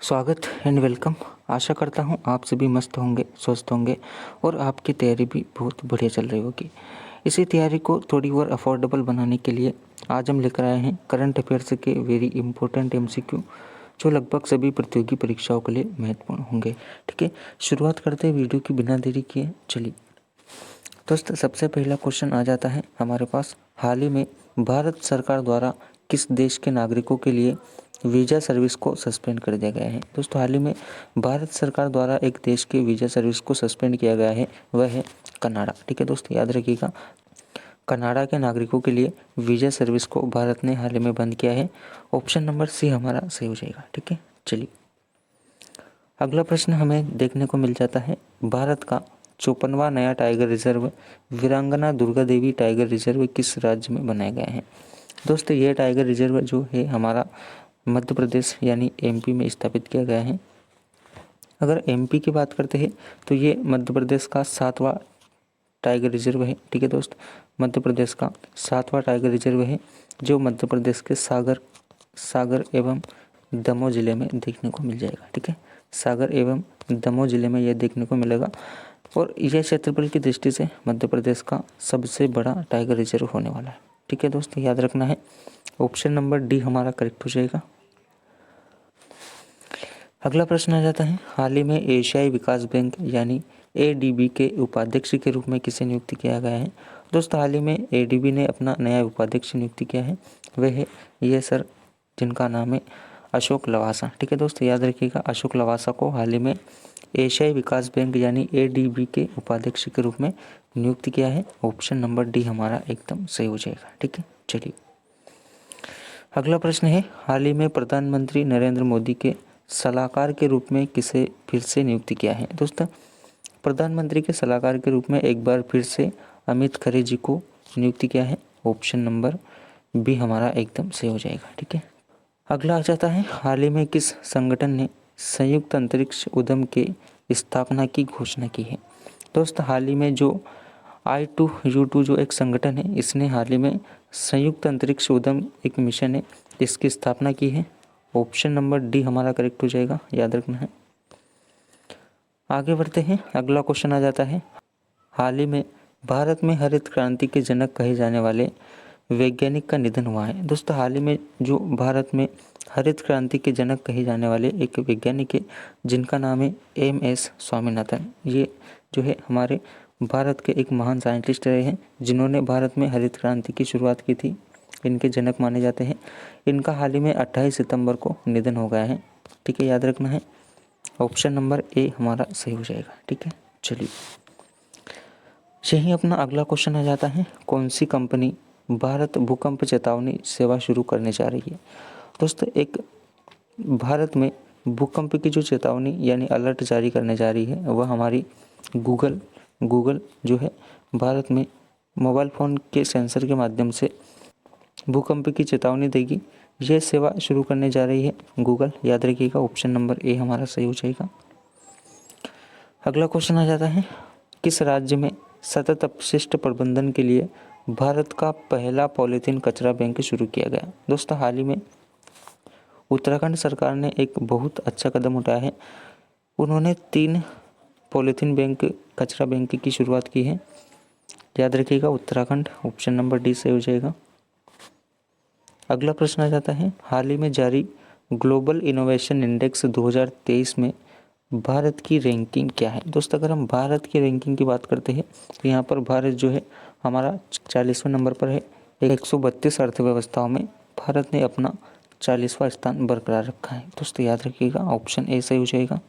स्वागत and welcome. आशा करता हूँ आप सभी मस्त होंगे, स्वस्थ होंगे और आपकी तैयारी भी बहुत बढ़िया चल रही होगी। इसी तैयारी को थोड़ी और अफोर्डेबल बनाने के लिए आज हम लेकर आए हैं करंट अफेयर्स के वेरी इंपॉर्टेंट एमसीक्यू जो लगभग सभी प्रतियोगी परीक्षाओं के लिए महत्वपूर्ण होंगे। ठीक है, शुरुआत करते हैं वीडियो की बिना देरी किए। चलिए दोस्त, सबसे पहला क्वेश्चन आ जाता है हमारे पास। हाल ही में भारत सरकार द्वारा किस देश के नागरिकों के लिए वीज़ा सर्विस को सस्पेंड कर दिया गया है? दोस्तों, हाल ही में भारत सरकार द्वारा एक देश के वीज़ा सर्विस को सस्पेंड किया गया है, वह है कनाडा। ठीक है दोस्त, याद रखिएगा, कनाडा के नागरिकों के लिए वीज़ा सर्विस को भारत ने हाल ही में बंद किया है। ऑप्शन नंबर सी हमारा सही हो जाएगा। ठीक है, चलिए अगला प्रश्न हमें देखने को मिल जाता है। भारत का 54वां नया टाइगर रिजर्व वीरांगना दुर्गा देवी टाइगर रिजर्व किस राज्य में बनाया गया है? दोस्तों, यह टाइगर रिजर्व जो है हमारा मध्य प्रदेश यानी एमपी में स्थापित किया गया है। अगर एमपी की बात करते हैं तो ये मध्य प्रदेश का 7वां टाइगर रिजर्व है। ठीक है दोस्त, मध्य प्रदेश का 7वां टाइगर रिजर्व है जो मध्य प्रदेश के सागर एवं दमोह जिले में देखने को मिल जाएगा। ठीक है, सागर एवं दमोह जिले में यह देखने को मिलेगा और यह क्षेत्रफल की दृष्टि से मध्य प्रदेश का सबसे बड़ा टाइगर रिजर्व होने वाला है। ठीक है दोस्त, याद रखना है। ऑप्शन नंबर डी हमारा करेक्ट हो जाएगा। अगला प्रश्न आ जाता है, हाल ही में एशियाई विकास बैंक यानी एडीबी के उपाध्यक्ष के रूप में किसे नियुक्त किया गया है? दोस्तों, हाल ही में एडीबी ने अपना नया उपाध्यक्ष नियुक्त किया है, वह है ये सर जिनका नाम है अशोक लवासा। ठीक है दोस्तों, याद रखिएगा, अशोक लवासा को हाल ही में एशियाई विकास बैंक यानी एडीबी के उपाध्यक्ष के रूप में नियुक्त किया है। ऑप्शन नंबर डी हमारा एकदम सही हो जाएगा। ठीक है, चलिए अगला प्रश्न है, हाल ही में प्रधानमंत्री नरेंद्र मोदी के सलाहकार के रूप में किसे फिर से नियुक्त किया है? दोस्तों, प्रधानमंत्री के सलाहकार के रूप में एक बार फिर से अमित खरे जी को नियुक्त किया है। ऑप्शन नंबर बी हमारा एकदम सही हो जाएगा। ठीक है, अगला आ जाता है, हाल ही में किस संगठन ने संयुक्त अंतरिक्ष उद्यम के स्थापना की घोषणा की है? दोस्तों, हाल ही में जो I2U2 जो एक संगठन है, इसने हाल ही में संयुक्त अंतरिक्ष उद्यम एक मिशन है, इसकी स्थापना की है। ऑप्शन नंबर डी हमारा करेक्ट हो जाएगा, याद रखना है। आगे बढ़ते हैं, अगला क्वेश्चन आ जाता है, हाल ही में भारत में हरित क्रांति के जनक कहे जाने वाले वैज्ञानिक का निधन हुआ है। दोस्तों, हाल ही में जो भारत में हरित क्रांति के जनक कहे जाने वाले एक वैज्ञानिक है जिनका नाम है MS स्वामीनाथन। ये जो है हमारे भारत के एक महान साइंटिस्ट रहे हैं जिन्होंने भारत में हरित क्रांति की शुरुआत की थी, इनके जनक माने जाते हैं। इनका हाल ही में 28 सितंबर को निधन हो गया है। ठीक है, याद रखना है। ऑप्शन नंबर ए हमारा सही हो जाएगा। ठीक है, चलिए यही अपना अगला क्वेश्चन आ जाता है, कौन सी कंपनी भारत भूकंप चेतावनी सेवा शुरू करने जा रही है? दोस्तों, एक भारत में भूकंप की जो चेतावनी यानी अलर्ट जारी करने जा रही है वह हमारी गूगल जो है भारत में मोबाइल फ़ोन के सेंसर के माध्यम से भूकंप की चेतावनी देगी। यह सेवा शुरू करने जा रही है गूगल, याद रखिएगा। ऑप्शन नंबर ए हमारा सही हो जाएगा। अगला क्वेश्चन आ जाता है, किस राज्य में सतत अपशिष्ट प्रबंधन के लिए भारत का पहला पॉलीथीन कचरा बैंक शुरू किया गया? दोस्तों, हाल ही में उत्तराखंड सरकार ने एक बहुत अच्छा कदम उठाया है। उन्होंने 3 पॉलीथीन बैंक कचरा बैंक की शुरुआत की है, याद रखिएगा उत्तराखंड। ऑप्शन नंबर डी सही हो जाएगा। अगला प्रश्न आ जाता है, हाल ही में जारी ग्लोबल इनोवेशन इंडेक्स 2023 में भारत की रैंकिंग क्या है? दोस्तों, अगर हम भारत की रैंकिंग की बात करते हैं तो यहाँ पर भारत जो है हमारा 40वें नंबर पर है। 132 अर्थव्यवस्थाओं में भारत ने अपना 40वां स्थान बरकरार रखा है। दोस्तों, याद रखिएगा, ऑप्शन ए सही हो जाएगा।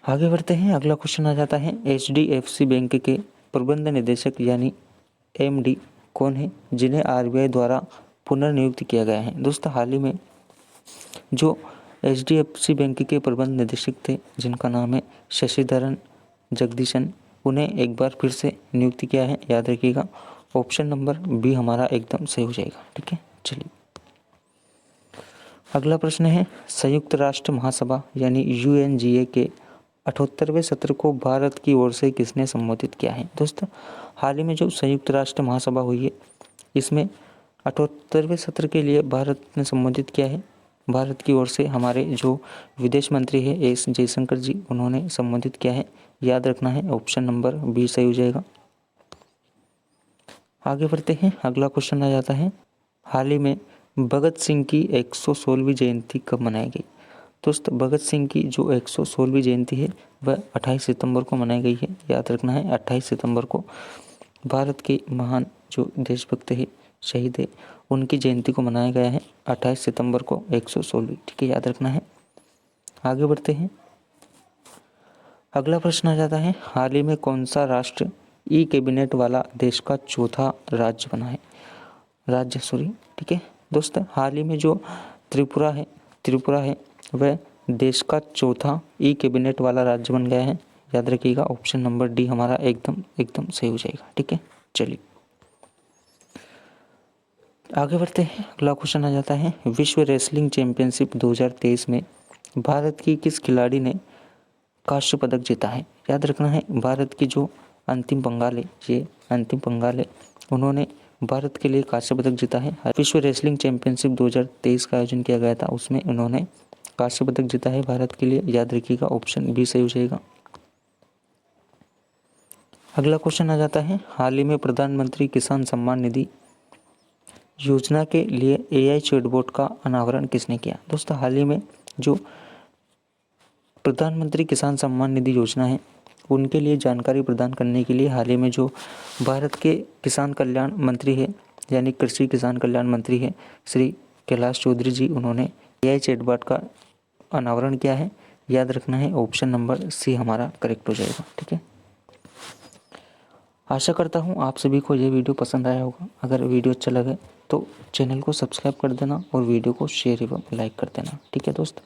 आगे बढ़ते हैं, अगला क्वेश्चन आ जाता है, HDFC बैंक के प्रबंध निदेशक यानी MD कौन है जिन्हें RBI द्वारा पुनर्नियुक्त किया गया है? दोस्तों, हाल ही में जो HDFC बैंक के प्रबंध निदेशक थे जिनका नाम है शशिधरन जगदीशन, उन्हें एक बार फिर से नियुक्त किया है, याद रखिएगा। ऑप्शन नंबर बी हमारा एकदम सही हो जाएगा। ठीक है, चलिए अगला प्रश्न है, संयुक्त राष्ट्र महासभा यानी UNGA के 78वें सत्र को भारत की ओर से किसने संबोधित किया है? दोस्तों, हाल ही में जो संयुक्त राष्ट्र महासभा हुई है इसमें 78वें सत्र के लिए भारत ने संबोधित किया है भारत की ओर से हमारे जो विदेश मंत्री है एस जयशंकर जी, उन्होंने संबोधित किया है। याद रखना है, ऑप्शन नंबर बी सही हो जाएगा। आगे बढ़ते हैं, अगला क्वेश्चन आ जाता है, हाल ही में भगत सिंह की 116वीं जयंती कब मनाई गई? दोस्त भगत सिंह की जो 116वीं जयंती है वह 28 सितंबर को मनाई गई है। याद रखना है, 28 सितंबर को भारत के महान जो देशभक्त है, शहीद है, उनकी जयंती को मनाया गया है 28 सितंबर को 116वीं। ठीक है, याद रखना है। आगे बढ़ते हैं, अगला प्रश्न आ जाता है, हाल ही में कौन सा राष्ट्र ई कैबिनेट वाला देश का चौथा राज्य बना है? ठीक है दोस्त, हाल ही में जो त्रिपुरा है वह देश का चौथा ई कैबिनेट वाला राज्य बन गया है। याद रखिएगा, ऑप्शन नंबर डी हमारा एकदम सही हो जाएगा। ठीक है, चलिए आगे बढ़ते हैं, अगला क्वेश्चन आ जाता है, विश्व रेसलिंग चैंपियनशिप 2023 में भारत की किस खिलाड़ी ने कांस्य पदक जीता है? याद रखना है, भारत की जो अंतिम पंगाल है, उन्होंने भारत के लिए कांस्य पदक जीता है। विश्व रेसलिंग चैंपियनशिप 2023 का आयोजन किया गया था, उसमें उन्होंने कांस्य पदक जीता है भारत के लिए। याद रखिएगा, ऑप्शन बी सही हो जाएगा। अगला क्वेश्चन आ जाता है, हाल ही में प्रधानमंत्री किसान सम्मान निधि योजना के लिए AI चैटबॉट का अनावरण किसने किया? दोस्तों, हाल ही में जो प्रधानमंत्री किसान सम्मान निधि योजना है, उनके लिए जानकारी प्रदान करने के लिए हाल ही में जो भारत के किसान कल्याण मंत्री है, यानी कृषि किसान कल्याण मंत्री है, श्री कैलाश चौधरी जी, उन्होंने AI चैटबॉट का अनावरण किया है। याद रखना है, ऑप्शन नंबर सी हमारा करेक्ट हो जाएगा। ठीक है, आशा करता हूँ आप सभी को ये वीडियो पसंद आया होगा। अगर वीडियो अच्छा लगे तो चैनल को सब्सक्राइब कर देना और वीडियो को शेयर एवं लाइक कर देना। ठीक है दोस्त,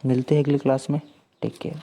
मिलते हैं अगली क्लास में। Take care.